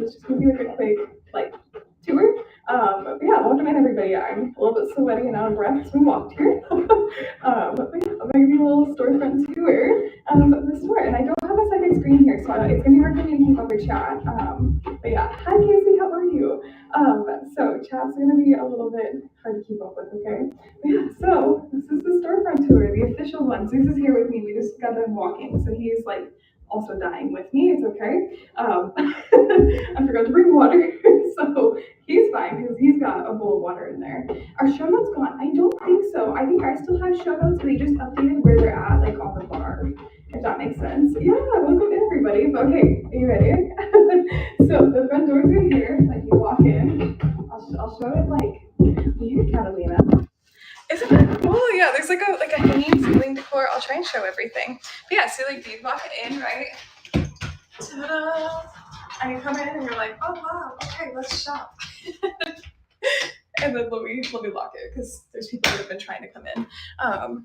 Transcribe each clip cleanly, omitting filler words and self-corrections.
It's just gonna be like a quick like tour. But yeah, I won't demand everybody. I'm a little bit sweaty and out of breath as we walked here. But yeah, I'll give you a little storefront tour of the store. And I don't have a second screen here, so it's gonna be hard for me to keep up with chat. But yeah, hi Casey, how are you? So chat's gonna be a little bit hard to keep up with, okay? But yeah, so this is the storefront tour, the official one. Zeus is here with me. We just got done walking, so he's like also dying with me. It's okay. I forgot to bring water, so he's fine because he's got a bowl of water in there. Are show notes gone? I don't think so. I think I still have show notes. They just updated where they're at, like on the bar, if that makes sense. Yeah, welcome in everybody. But okay, are you ready? So the front door's right here. Like you walk in. I'll show it like here, Catalina. Isn't it cool? Yeah, there's like a hanging ceiling decor. I'll try and show everything. But yeah, so like you walk it in, right? Ta-da! And you come in and you're like, oh wow, okay, let's shop. And then let me lock it because there's people that have been trying to come in,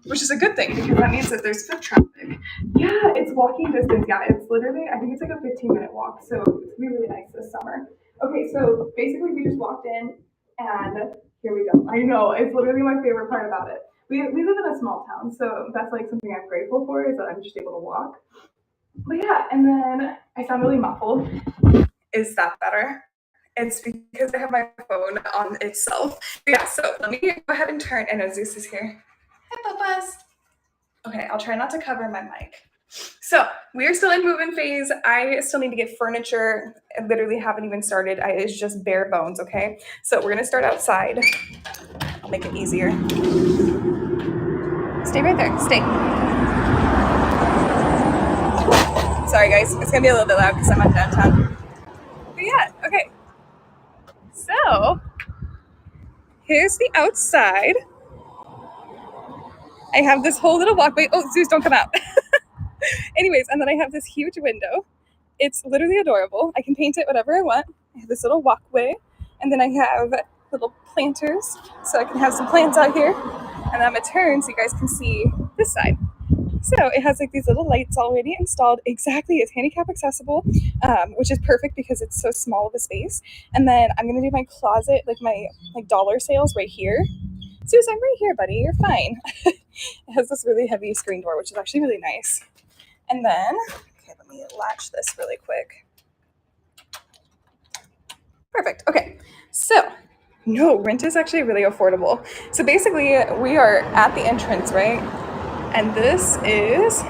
which is a good thing because that means that there's foot traffic. Yeah, it's walking distance. Yeah, it's literally, I think it's like a 15-minute walk, so it's gonna be really nice this summer. Okay, so basically we just walked in and here we go. I know, it's literally my favorite part about it. We live in a small town, so that's like something I'm grateful for is that I'm just able to walk. But yeah, and then I sound really muffled. Is that better? It's because I have my phone on itself. Yeah, so let me go ahead and turn. I know Zeus is here. Hi, Papas. Okay, I'll try not to cover my mic. So we are still in move-in phase. I still need to get furniture. I literally haven't even started. It's just bare bones, okay? So we're gonna start outside. I'll make it easier. Stay right there, stay. Sorry guys, it's gonna be a little bit loud because I'm on downtown. But yeah, okay. So here's the outside. I have this whole little walkway. Oh, Zeus, don't come out. Anyways, and then I have this huge window. It's literally adorable. I can paint it whatever I want. I have this little walkway, and then I have little planters, so I can have some plants out here. And I'm gonna turn so you guys can see this side. So it has like these little lights already installed. Exactly, it's handicap accessible, which is perfect because it's so small of a space. And then I'm gonna do my closet, like my dollar sales right here. Zeus, I'm right here, buddy. You're fine. It has this really heavy screen door, which is actually really nice. And then, okay, let me latch this really quick. Perfect. Okay, so no, rent is actually really affordable. So basically, we are at the entrance, right? And this is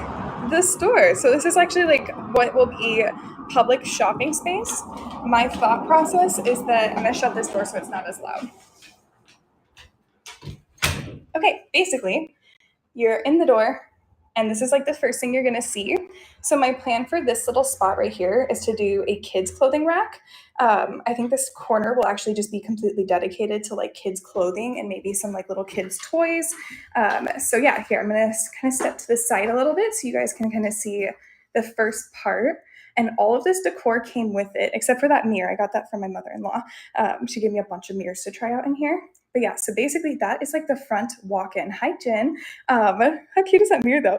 the store. So this is actually like what will be public shopping space. My thought process is that I'm gonna shut this door so it's not as loud. Okay, basically, you're in the door, and this is like the first thing you're gonna see. So my plan for this little spot right here is to do a kids clothing rack. I think this corner will actually just be completely dedicated to like kids clothing and maybe some like little kids toys. So yeah, here I'm gonna kind of step to the side a little bit so you guys can kind of see the first part. And all of this decor came with it, except for that mirror. I got that from my mother-in-law. She gave me a bunch of mirrors to try out in here. But yeah, so basically that is like the front walk-in. Hi, Jen. How cute is that mirror though?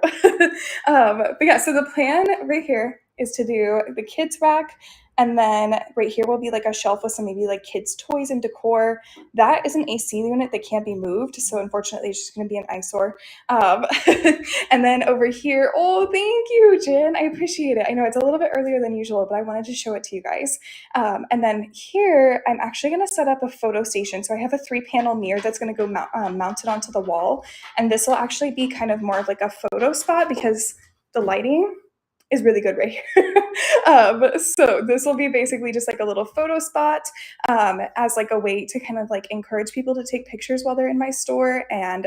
But yeah, so the plan right here is to do the kids rack, and then right here will be like a shelf with some maybe like kids toys and decor. That is an AC unit that can't be moved, so unfortunately it's just going to be an eyesore. And then over here, oh, thank you, Jen. I appreciate it. I know it's a little bit earlier than usual, but I wanted to show it to you guys. And then here, I'm actually going to set up a photo station. So I have a 3-panel mirror that's going to go mounted onto the wall. And this will actually be kind of more of like a photo spot because the lighting is really good right here. So this will be basically just like a little photo spot as like a way to kind of like encourage people to take pictures while they're in my store. And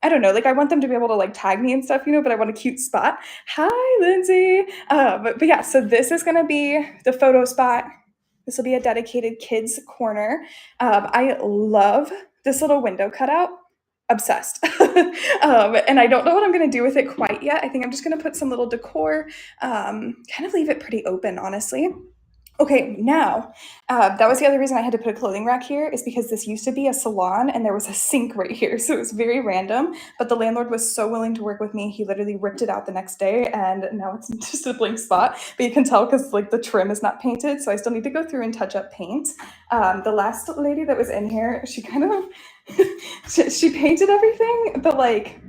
I don't know, like I want them to be able to like tag me and stuff, you know, but I want a cute spot. Hi, Lindsay. But yeah, so this is going to be the photo spot. This will be a dedicated kids corner. I love this little window cutout. Obsessed. And I don't know what I'm going to do with it quite yet. I think I'm just going to put some little decor, kind of leave it pretty open, honestly. Okay, now, that was the other reason I had to put a clothing rack here is because this used to be a salon and there was a sink right here. So it was very random, but the landlord was so willing to work with me. He literally ripped it out the next day and now it's just a blank spot. But you can tell because like the trim is not painted. So I still need to go through and touch up paint. The last lady that was in here, she kind of, she painted everything, but like,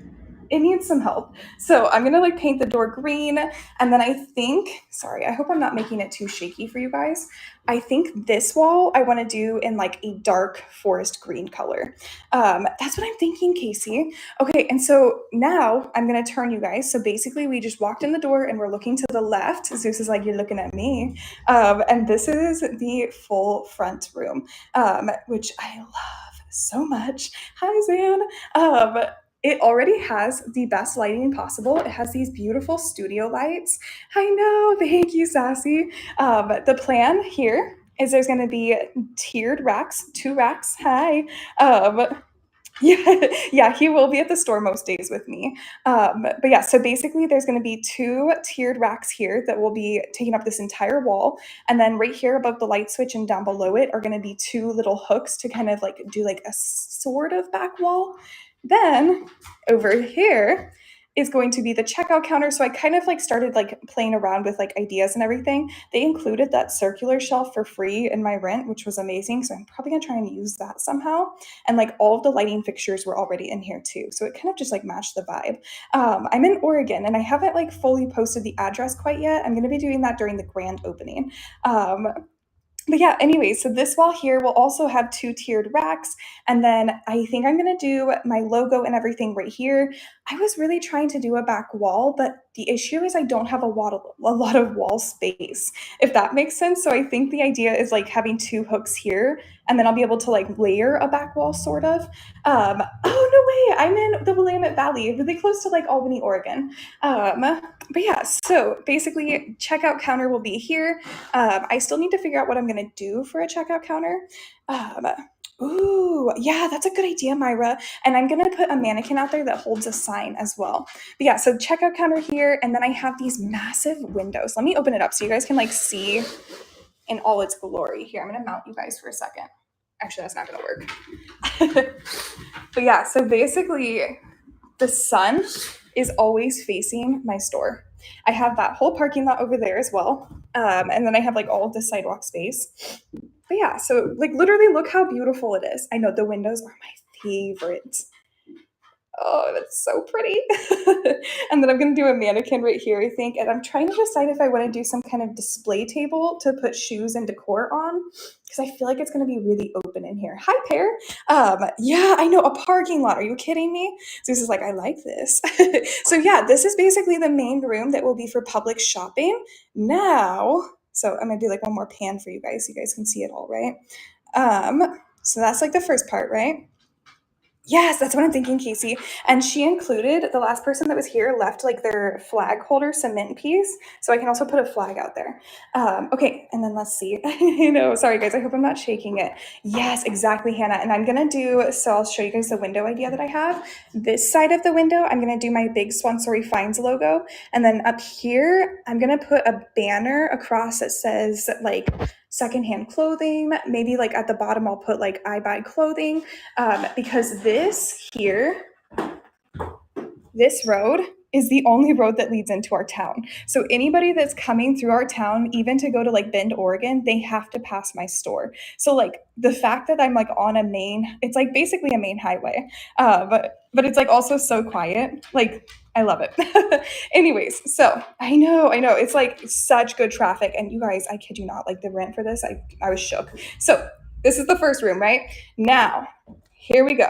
it needs some help. So I'm gonna like paint the door green. And then I think, sorry, I hope I'm not making it too shaky for you guys. I think this wall I wanna do in like a dark forest green color. That's what I'm thinking, Casey. Okay, and so now I'm gonna turn you guys. So basically we just walked in the door and we're looking to the left. Zeus is like, you're looking at me. And this is the full front room, which I love so much. Hi, Zan. It already has the best lighting possible. It has these beautiful studio lights. I know, thank you, Sassy. The plan here is there's going to be tiered racks, 2 racks. Hi. Yeah, yeah, he will be at the store most days with me. But yeah, so basically there's going to be 2 tiered racks here that will be taking up this entire wall. And then right here above the light switch and down below it are going to be 2 little hooks to kind of like do like a sort of back wall. Then over here is going to be the checkout counter. So I kind of like started like playing around with like ideas and everything. They included that circular shelf for free in my rent, which was amazing. So I'm probably gonna try and use that somehow. And like all of the lighting fixtures were already in here too. So it kind of just like matched the vibe. I'm in Oregon and I haven't like fully posted the address quite yet. I'm gonna be doing that during the grand opening. But yeah, anyway, so this wall here will also have 2 tiered racks. And then I think I'm gonna do my logo and everything right here. I was really trying to do a back wall, but the issue is I don't have a lot of wall space, if that makes sense. So I think the idea is like having 2 hooks here, and then I'll be able to like layer a back wall sort of. Oh no way, I'm in the Willamette Valley, really close to like Albany, Oregon. But yeah, so basically checkout counter will be here. I still need to figure out what I'm gonna do for a checkout counter. Um, Ooh, yeah, that's a good idea, Myra. And I'm gonna put a mannequin out there that holds a sign as well. But yeah, so checkout counter here, and then I have these massive windows. Let me open it up so you guys can like see in all its glory. Here, I'm gonna mount you guys for a second. Actually, that's not gonna work. But yeah, so basically the sun is always facing my store. I have that whole parking lot over there as well. And then I have like all of the sidewalk space. But yeah, so like literally look how beautiful it is. I know the windows are my favorite. Oh, that's so pretty. And then I'm gonna do a mannequin right here, I think. And I'm trying to decide if I want to do some kind of display table to put shoes and decor on, because I feel like it's gonna be really open in here. Hi, Pear. Yeah, I know, a parking lot. Are you kidding me? So this is like, I like this. So yeah, this is basically the main room that will be for public shopping. Now, so I'm gonna do like one more pan for you guys so you guys can see it all, right? So that's like the first part, right? Yes, that's what I'm thinking, Casey. And she included the last person that was here left like their flag holder cement piece. So I can also put a flag out there. Okay, and then let's see. You know, sorry guys, I hope I'm not shaking it. Yes, exactly, Hannah. And I'm gonna do, so I'll show you guys the window idea that I have. This side of the window, I'm gonna do my big Swan Story Finds logo. And then up here, I'm gonna put a banner across that says like secondhand clothing. Maybe like at the bottom, I'll put like I buy clothing. Because this here, this road is the only road that leads into our town. So anybody that's coming through our town, even to go to like Bend, Oregon, they have to pass my store. So like the fact that I'm like on a main, it's like basically a main highway, but it's like also so quiet. Like I love it. Anyways, so I know it's like such good traffic, and you guys, I kid you not, like the rent for this, I was shook. So this is the first room, right? Now, here we go.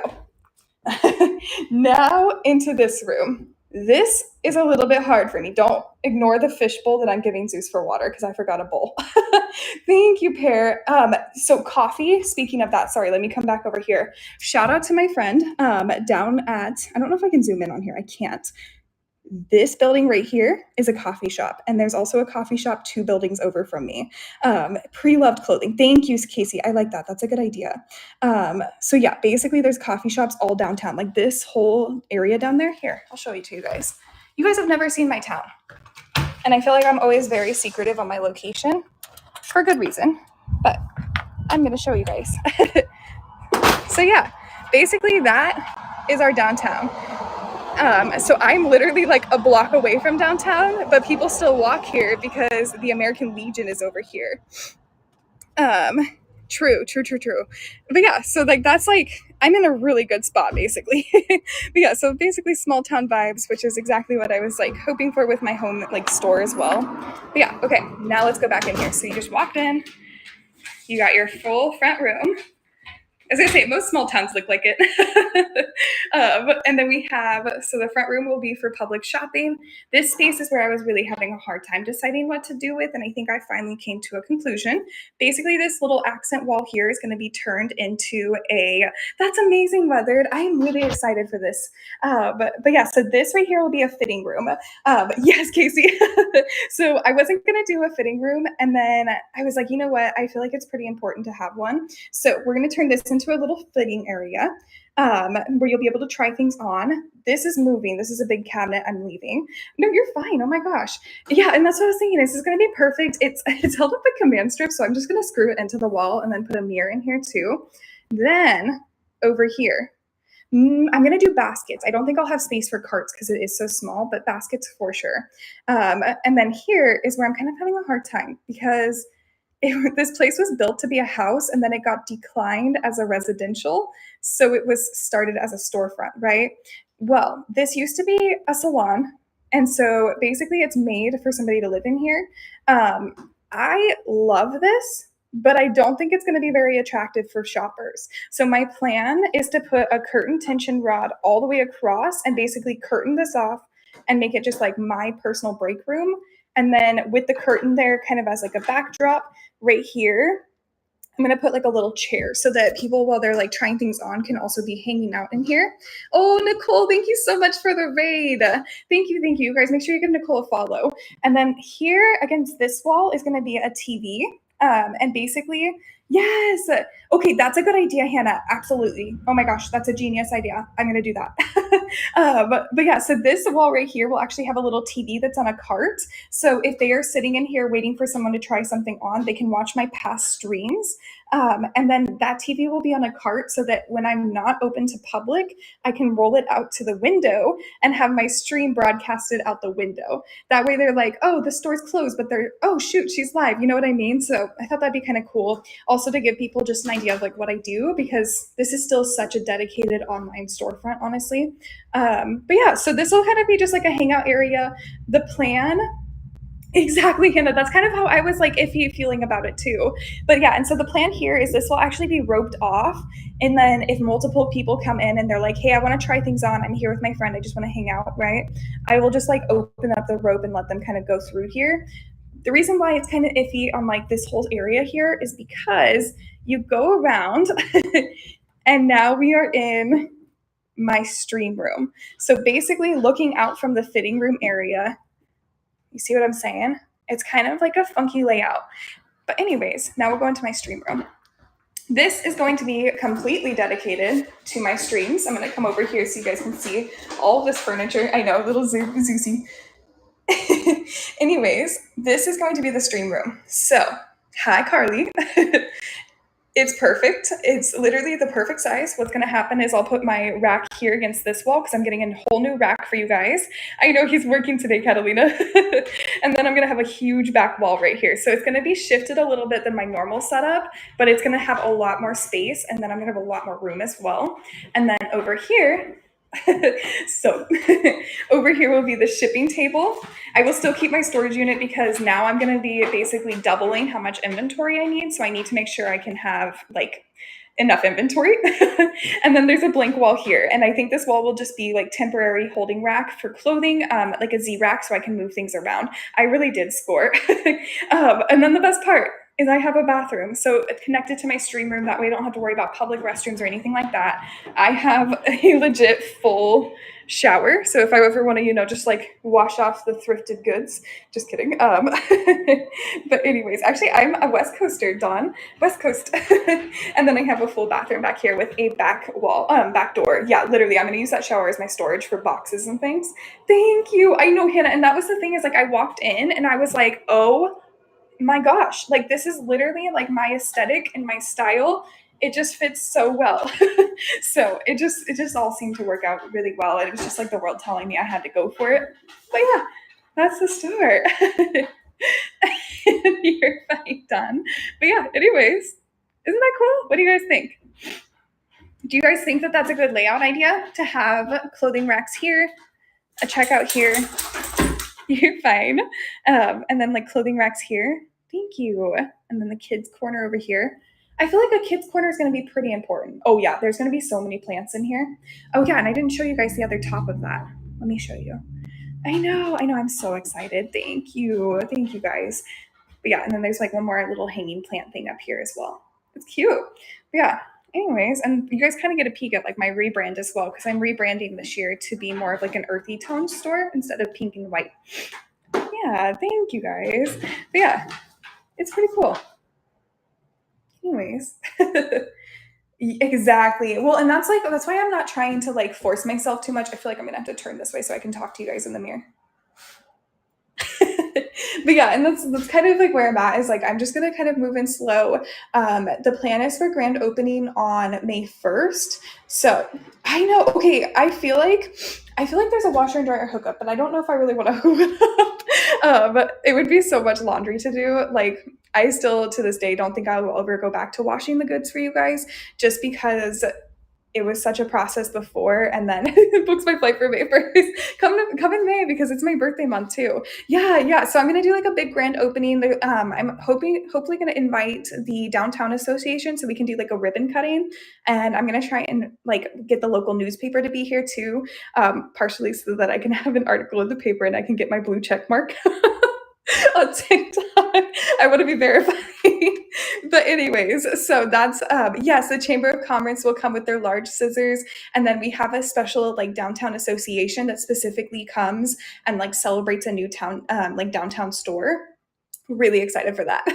Now into this room. This is a little bit hard for me. Don't ignore the fishbowl that I'm giving Zeus for water because I forgot a bowl. Thank you, Pear. So coffee, speaking of that, sorry, let me come back over here. Shout out to my friend down at, I don't know if I can zoom in on here. I can't. This building right here is a coffee shop, and there's also a coffee shop 2 buildings over from me. Pre-loved clothing. Thank you, Casey. I like that. That's a good idea. So yeah, basically there's coffee shops all downtown, like this whole area down there. Here, I'll show you to you guys. You guys have never seen my town, and I feel like I'm always very secretive on my location. for good reason, but I'm going to show you guys. So yeah, basically that is our downtown. So I'm literally like a block away from downtown, but people still walk here because the American Legion is over here. True. But yeah, so like that's like, I'm in a really good spot basically. But yeah, so basically small town vibes, which is exactly what I was like hoping for with my home like store as well. But yeah, okay, now let's go back in here. So you just walked in, you got your full front room. As I say, most small towns look like it. And then we have, so the front room will be for public shopping. This space is where I was really having a hard time deciding what to do with, and I think I finally came to a conclusion. Basically, this little accent wall here is going to be turned into that's amazing, Weathered. I am really excited for this. But yeah, so this right here will be a fitting room. Yes, Casey. So I wasn't going to do a fitting room, and then I was like, you know what? I feel like it's pretty important to have one. So we're going to turn this into a little fitting area where you'll be able to try things on. This is moving. This is a big cabinet. I'm leaving. No, you're fine. Oh my gosh. Yeah, and that's what I was thinking. This is going to be perfect. It's held up by command strip, so I'm just going to screw it into the wall and then put a mirror in here too. Then over here, I'm going to do baskets. I don't think I'll have space for carts because it is so small, but baskets for sure. And then here is where I'm kind of having a hard time because this place was built to be a house and then it got declined as a residential. So it was started as a storefront, right? Well, this used to be a salon. And so basically it's made for somebody to live in here. I love this, but I don't think it's going to be very attractive for shoppers. So my plan is to put a curtain tension rod all the way across and basically curtain this off and make it just like my personal break room. And then with the curtain there kind of as like a backdrop right here, I'm going to put like a little chair so that people, while they're like trying things on, can also be hanging out in here. Oh, Nicole, thank you so much for the raid. Thank you. You guys, make sure you give Nicole a follow. And then here against this wall is going to be a TV. And basically, yes. Okay, that's a good idea, Hannah. Absolutely. Oh my gosh, that's a genius idea. I'm going to do that. But yeah, so this wall right here will actually have a little TV that's on a cart. So if they are sitting in here waiting for someone to try something on, they can watch my past streams. And then that TV will be on a cart so that when I'm not open to public, I can roll it out to the window and have my stream broadcasted out the window. That way they're like, oh, the store's closed, but oh shoot, she's live. You know what I mean? So I thought that'd be kind of cool. Also to give people just an idea of like what I do, because this is still such a dedicated online storefront, honestly. But yeah, so this will kind of be just like a hangout area. The plan, exactly, Hannah. That's kind of how I was like iffy feeling about it too. But yeah, and so the plan here is this will actually be roped off. And then if multiple people come in and they're like, hey, I want to try things on, I'm here with my friend, I just want to hang out, right? I will just like open up the rope and let them kind of go through here. The reason why it's kind of iffy on like this whole area here is because you go around and now we are in my stream room. So basically looking out from the fitting room area, you see what I'm saying? It's kind of like a funky layout. But anyways, now we're going to my stream room. This is going to be completely dedicated to my streams. I'm going to come over here so you guys can see all of this furniture. I know, little Zeusy. Anyways, this is going to be the stream room. So, hi, Carly. It's perfect. It's literally the perfect size. What's going to happen is I'll put my rack here against this wall because I'm getting a whole new rack for you guys. I know he's working today, Catalina. And then I'm going to have a huge back wall right here. So it's going to be shifted a little bit than my normal setup, but it's going to have a lot more space. And then I'm going to have a lot more room as well. And then over here, so over here will be the shipping table. I will still keep my storage unit because now I'm going to be basically doubling how much inventory I need. So I need to make sure I can have like enough inventory. And then there's a blank wall here. And I think this wall will just be like temporary holding rack for clothing, like a Z rack so I can move things around. I really did score. And then the best part is I have a bathroom. So it's connected to my stream room. That way I don't have to worry about public restrooms or anything like that. I have a legit full shower. So if I ever want to, just like wash off the thrifted goods, just kidding. But anyways, actually I'm a West Coaster, Dawn, West Coast. And then I have a full bathroom back here with a back wall, back door. Yeah, literally I'm going to use that shower as my storage for boxes and things. Thank you. I know, Hannah. And that was the thing is like, I walked in and I was like, oh my gosh, like this is literally like my aesthetic and my style. It just fits so well. So it just all seemed to work out really well. And it was just like the world telling me I had to go for it. But yeah, that's the start. You're fine, done. But yeah, anyways, isn't that cool? What do you guys think? Do you guys think that that's a good layout idea to have clothing racks here, a checkout here? You're fine. And then like clothing racks here. Thank you. And then the kids corner over here. I feel like a kids corner is going to be pretty important. Oh yeah, there's going to be so many plants in here. Oh yeah, and I didn't show you guys the other top of that. Let me show you. I know. I'm so excited. Thank you. Thank you guys. But yeah, and then there's like one more little hanging plant thing up here as well. It's cute. But yeah. Anyways, and you guys kind of get a peek at like my rebrand as well, because I'm rebranding this year to be more of like an earthy tone store instead of pink and white. Yeah, thank you guys. But yeah, it's pretty cool. Anyways. Exactly. Well, and that's why I'm not trying to like force myself too much. I feel like I'm gonna have to turn this way so I can talk to you guys in the mirror. But yeah, and that's kind of like where I'm at, is like I'm just gonna kind of move in slow. The plan is for grand opening on May 1st. So I know, okay, I feel like there's a washer and dryer hookup, but I don't know if I really want to hook it up. But it would be so much laundry to do. Like I still to this day don't think I will ever go back to washing the goods for you guys, just because it was such a process before, and then it books my flight for May 1st. Come in May because it's my birthday month too. Yeah. So I'm gonna do like a big grand opening. I'm hopefully gonna invite the downtown association so we can do like a ribbon cutting, and I'm gonna try and like get the local newspaper to be here too, partially so that I can have an article in the paper and I can get my blue check mark. On TikTok. I want to be verified. But anyways, so that's yes, the Chamber of Commerce will come with their large scissors, and then we have a special like downtown association that specifically comes and like celebrates a new town like downtown store. Really excited for that.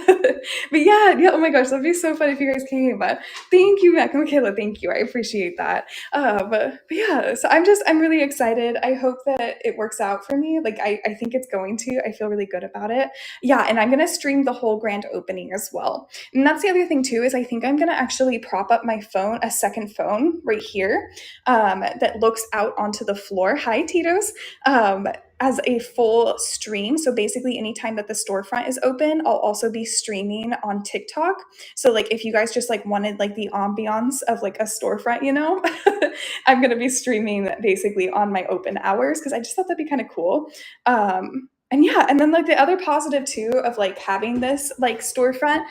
But yeah, oh my gosh, that'd be so fun if you guys came. But thank you, Mac and Michaela. Thank you. I appreciate that. But yeah, so I'm really excited. I hope that it works out for me. Like I think it's going to. I feel really good about it. Yeah, and I'm gonna stream the whole grand opening as well. And that's the other thing too, is I think I'm gonna actually prop up my phone, a second phone right here, that looks out onto the floor. Hi, Tito's. As a full stream. So basically, anytime that the storefront is open, I'll also be streaming on TikTok. So like, if you guys just like wanted like the ambiance of like a storefront, I'm gonna be streaming basically on my open hours, because I just thought that'd be kind of cool. And yeah, and then like the other positive too of like having this like storefront,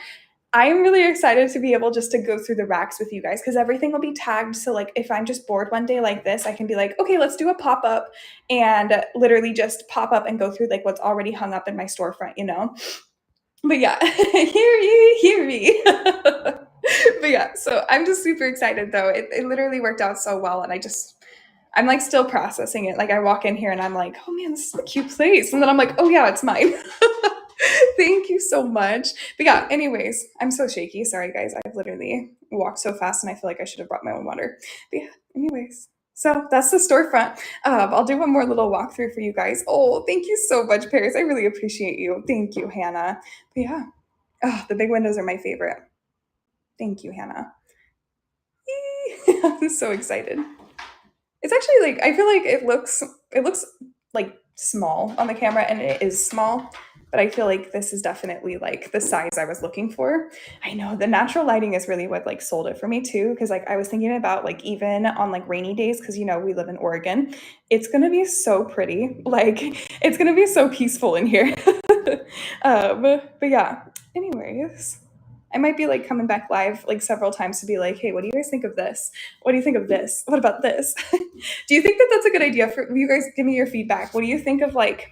I am really excited to be able just to go through the racks with you guys, because everything will be tagged. So like if I'm just bored one day like this, I can be like, okay, let's do a pop-up, and literally just pop up and go through like what's already hung up in my storefront. But yeah, hear me. But yeah, so I'm just super excited though. It literally worked out so well, and I'm like still processing it. Like I walk in here and I'm like, oh man, this is a cute place. And then I'm like, oh yeah, it's mine. Thank you so much. But yeah, anyways, I'm so shaky. Sorry guys. I've literally walked so fast and I feel like I should have brought my own water. But yeah, anyways. So that's the storefront. I'll do one more little walkthrough for you guys. Oh, thank you so much, Paris. I really appreciate you. Thank you, Hannah. But yeah, the big windows are my favorite. Thank you, Hannah. I'm so excited. It's actually like I feel like it looks like small on the camera, and it is small, but I feel like this is definitely like the size I was looking for. I know the natural lighting is really what like sold it for me too, because like I was thinking about like even on like rainy days, because we live in Oregon, it's gonna be so pretty. Like it's gonna be so peaceful in here. But yeah, anyways. I might be like coming back live like several times to be like, hey, what do you guys think of this? What do you think of this? What about this? Do you think that that's a good idea for you guys? Give me your feedback. What do you think of like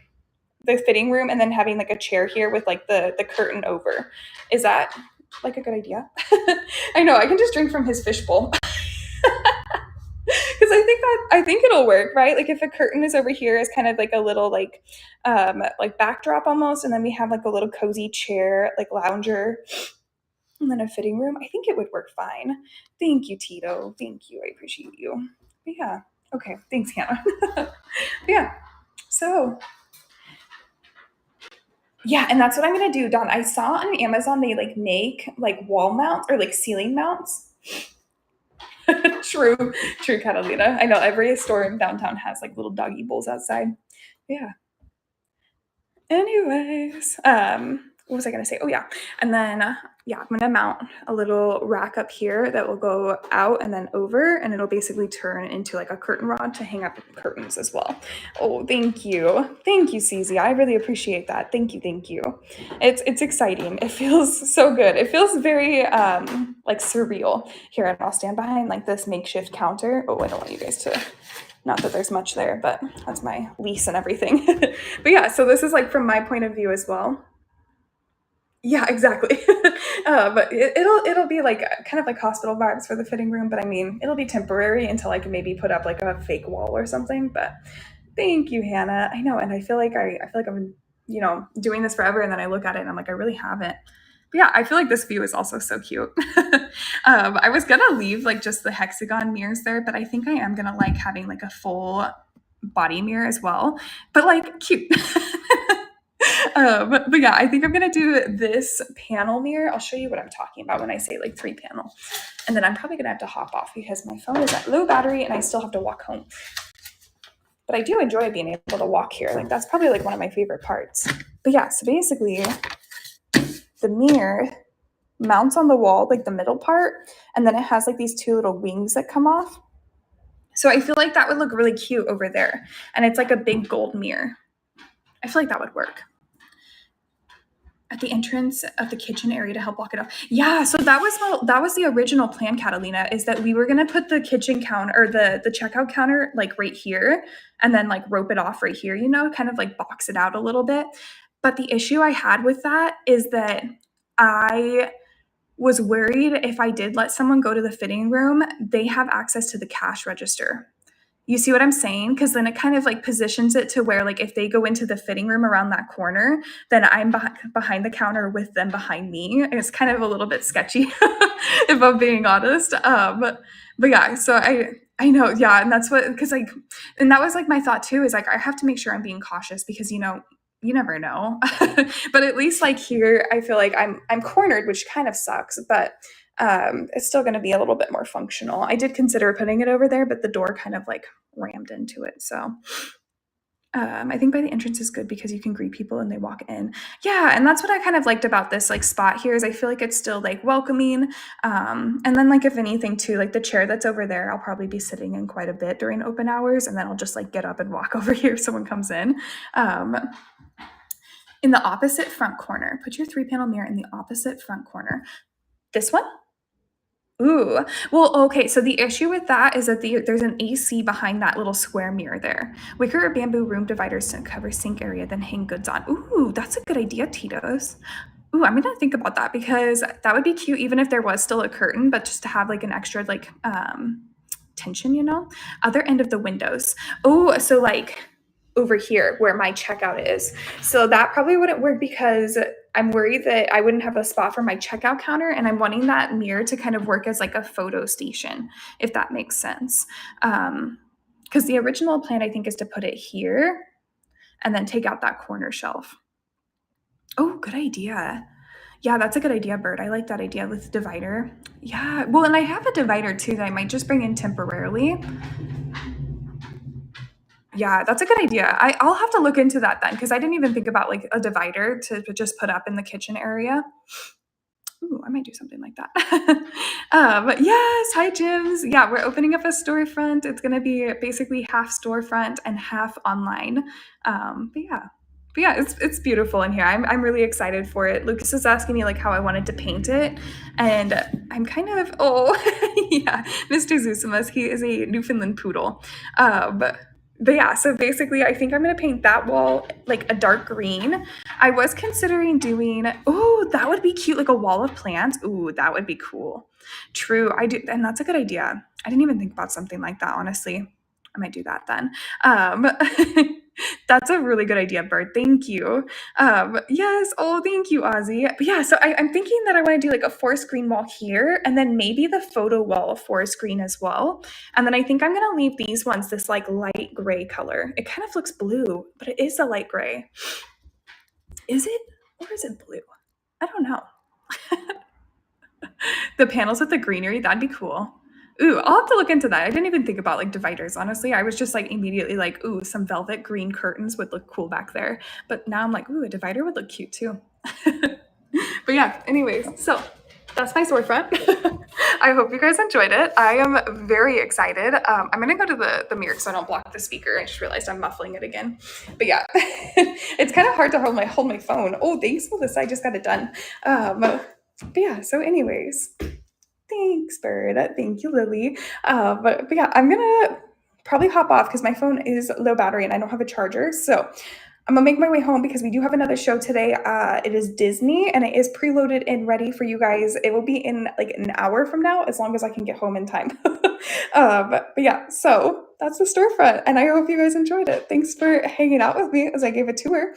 the fitting room and then having like a chair here with like the curtain over? Is that like a good idea? I know I can just drink from his fishbowl. Because I think it'll work, right? Like if a curtain is over here as kind of like a little like backdrop almost, and then we have like a little cozy chair, like lounger, and then a fitting room, I think it would work fine. Thank you, Tito. Thank you. I appreciate you. But yeah. Okay. Thanks, Hannah. Yeah. So Yeah, and that's what I'm gonna do, Dawn. I saw on Amazon they like make like wall mounts or like ceiling mounts. True, true, Catalina. I know every store in downtown has like little doggy bowls outside. Yeah. Anyways, what was I gonna say? Oh yeah, and then yeah, I'm gonna mount a little rack up here that will go out and then over, and it'll basically turn into like a curtain rod to hang up curtains as well. Oh, thank you, CZ. I really appreciate that. Thank you, thank you. It's exciting. It feels so good. It feels very like surreal here, and I'll stand behind like this makeshift counter. Oh, I don't want you guys to. Not that there's much there, but that's my lease and everything. But yeah, so this is like from my point of view as well. Yeah, exactly. But it'll be like kind of like hospital vibes for the fitting room, but I mean, it'll be temporary until I can maybe put up like a fake wall or something. But thank you, Hannah. I know, and I feel like I've been, doing this forever, and then I look at it and I'm like, I really haven't. But yeah, I feel like this view is also so cute. I was gonna leave like just the hexagon mirrors there, but I think I am gonna like having like a full body mirror as well. But like cute. But yeah, I think I'm gonna do this panel mirror. I'll show you what I'm talking about when I say like 3 panel. And then I'm probably gonna have to hop off because my phone is at low battery and I still have to walk home. But I do enjoy being able to walk here. Like that's probably like one of my favorite parts. But yeah, so basically the mirror mounts on the wall, like the middle part, and then it has like these 2 little wings that come off. So I feel like that would look really cute over there. And it's like a big gold mirror. I feel like that would work. At the entrance of the kitchen area to help block it off. Yeah, so that was the original plan, Catalina, is that we were gonna put the kitchen counter or the checkout counter like right here and then like rope it off right here, kind of like box it out a little bit. But the issue I had with that is that I was worried if I did let someone go to the fitting room, they have access to the cash register. You see what I'm saying? Because then it kind of like positions it to where like if they go into the fitting room around that corner, then I'm behind the counter with them behind me. It's kind of a little bit sketchy, if I'm being honest. But yeah, so I know, yeah, and that's what and that was like my thought too. Is like I have to make sure I'm being cautious because you never know. But at least like here, I feel like I'm cornered, which kind of sucks, but it's still going to be a little bit more functional. I did consider putting it over there, but the door kind of like rammed into it. So I think by the entrance is good because you can greet people and they walk in. Yeah, and that's what I kind of liked about this like spot here is I feel like it's still like welcoming. And then like if anything too, like the chair that's over there, I'll probably be sitting in quite a bit during open hours, and then I'll just like get up and walk over here if someone comes in. In the opposite front corner, put your 3-panel mirror in the opposite front corner. This one? Ooh, well, okay, so the issue with that is that there's an AC behind that little square mirror there. Wicker or bamboo room dividers to cover sink area, then hang goods on. Ooh, that's a good idea, Tito's. Ooh, I'm gonna think about that because that would be cute even if there was still a curtain, but just to have like an extra like tension, Other end of the windows. Oh, so like over here where my checkout is. So that probably wouldn't work because I'm worried that I wouldn't have a spot for my checkout counter, and I'm wanting that mirror to kind of work as like a photo station, if that makes sense. Because the original plan, I think, is to put it here and then take out that corner shelf. Oh, good idea. Yeah, that's a good idea, Bird. I like that idea with the divider. Yeah, well, and I have a divider too that I might just bring in temporarily. Yeah, that's a good idea. I'll have to look into that then because I didn't even think about like a divider to just put up in the kitchen area. Ooh, I might do something like that. But yes, hi Jims. Yeah, we're opening up a storefront. It's gonna be basically half storefront and half online. But yeah, it's beautiful in here. I'm really excited for it. Lucas is asking me like how I wanted to paint it, and I'm kind of yeah, Mr. Zusimas. He is a Newfoundland poodle. But yeah, so basically I think I'm gonna paint that wall like a dark green. I was considering doing, that would be cute, like a wall of plants. Ooh, that would be cool. True, I do, and that's a good idea. I didn't even think about something like that, honestly. I might do that then. That's a really good idea, Bird. Thank you. Yes. Oh, thank you, Ozzy. But yeah, so I'm thinking that I want to do like a forest green wall here, and then maybe the photo wall of forest green as well. And then I think I'm going to leave these ones this like light gray color. It kind of looks blue, but it is a light gray. Is it? Or is it blue? I don't know. The panels with the greenery, that'd be cool. Ooh, I'll have to look into that. I didn't even think about like dividers, honestly. I was just like immediately like, ooh, some velvet green curtains would look cool back there. But now I'm like, ooh, a divider would look cute too. But yeah, anyways, so that's my storefront. I hope you guys enjoyed it. I am very excited. I'm gonna go to the mirror so I don't block the speaker. I just realized I'm muffling it again. But yeah, it's kind of hard to hold my phone. Oh, thanks, Melissa. I just got it done. But yeah, so anyways, thanks, Bird. Thank you, Lily. But yeah, I'm gonna probably hop off because my phone is low battery and I don't have a charger. So I'm gonna make my way home because we do have another show today. It is Disney and it is preloaded and ready for you guys. It will be in like an hour from now, as long as I can get home in time. But yeah, so that's the storefront, and I hope you guys enjoyed it. Thanks for hanging out with me as I gave a tour.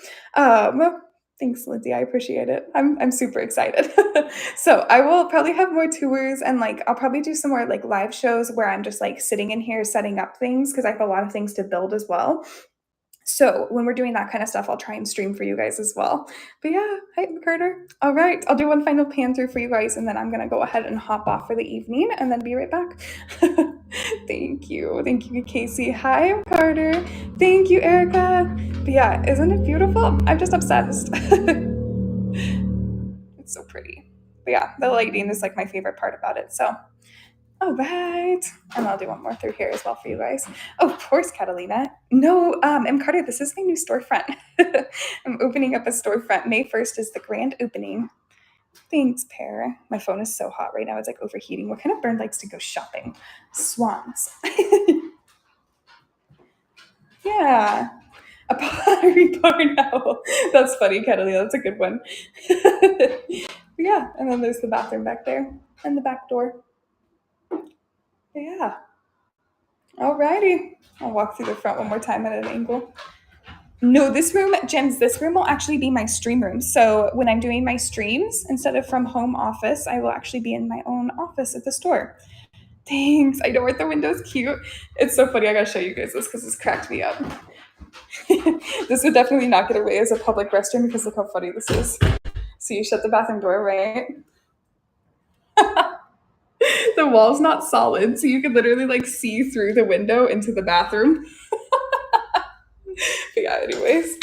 Thanks, Lindsay. I appreciate it. I'm super excited. So I will probably have more tours and like I'll probably do some more like live shows where I'm just like sitting in here setting up things because I have a lot of things to build as well. So when we're doing that kind of stuff, I'll try and stream for you guys as well. But yeah, hi Carter. All right, I'll do one final pan through for you guys, and then I'm gonna go ahead and hop off for the evening, and then be right back. Thank you, Casey. Hi, I'm Carter. Thank you, Erica. But yeah, isn't it beautiful? I'm just obsessed. It's so pretty. But yeah, the lighting is like my favorite part about it. So. All right. And I'll do one more through here as well for you guys. Oh, of course, Catalina. No, M. Carter, this is my new storefront. I'm opening up a storefront. May 1st is the grand opening. Thanks, Pear. My phone is so hot right now. It's like overheating. What kind of bird likes to go shopping? Swans. Yeah. A pottery barn owl. That's funny, Catalina. That's a good one. Yeah. And then there's the bathroom back there and the back door. Yeah. Alrighty. I'll walk through the front one more time at an angle. No, this room, Gems, this room will actually be my stream room. So when I'm doing my streams, instead of from home office, I will actually be in my own office at the store. Thanks. I know where the window's cute. It's so funny. I gotta show you guys this because this cracked me up. This would definitely not get away as a public restroom because look how funny this is. So you shut the bathroom door, right? The wall's not solid, so you could literally like see through the window into the bathroom. But yeah, anyways.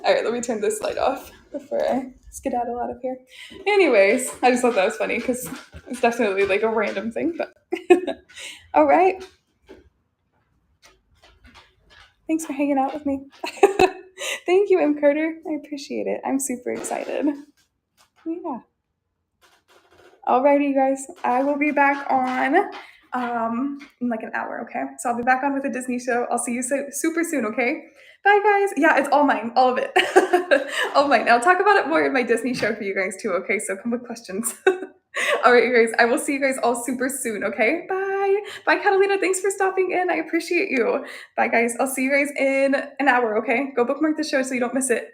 All right, let me turn this light off before I skedaddle out of here. Anyways, I just thought that was funny because it's definitely like a random thing, but all right. Thanks for hanging out with me. Thank you, M. Carter. I appreciate it. I'm super excited. Yeah. Alrighty, you guys. I will be back on in like an hour, okay? So I'll be back on with a Disney show. I'll see you super soon, okay? Bye, guys. Yeah, it's all mine. All of it. All mine. I'll talk about it more in my Disney show for you guys too, okay? So come with questions. All right, you guys. I will see you guys all super soon, okay? Bye. Bye, Catalina. Thanks for stopping in. I appreciate you. Bye, guys. I'll see you guys in an hour, okay? Go bookmark the show so you don't miss it.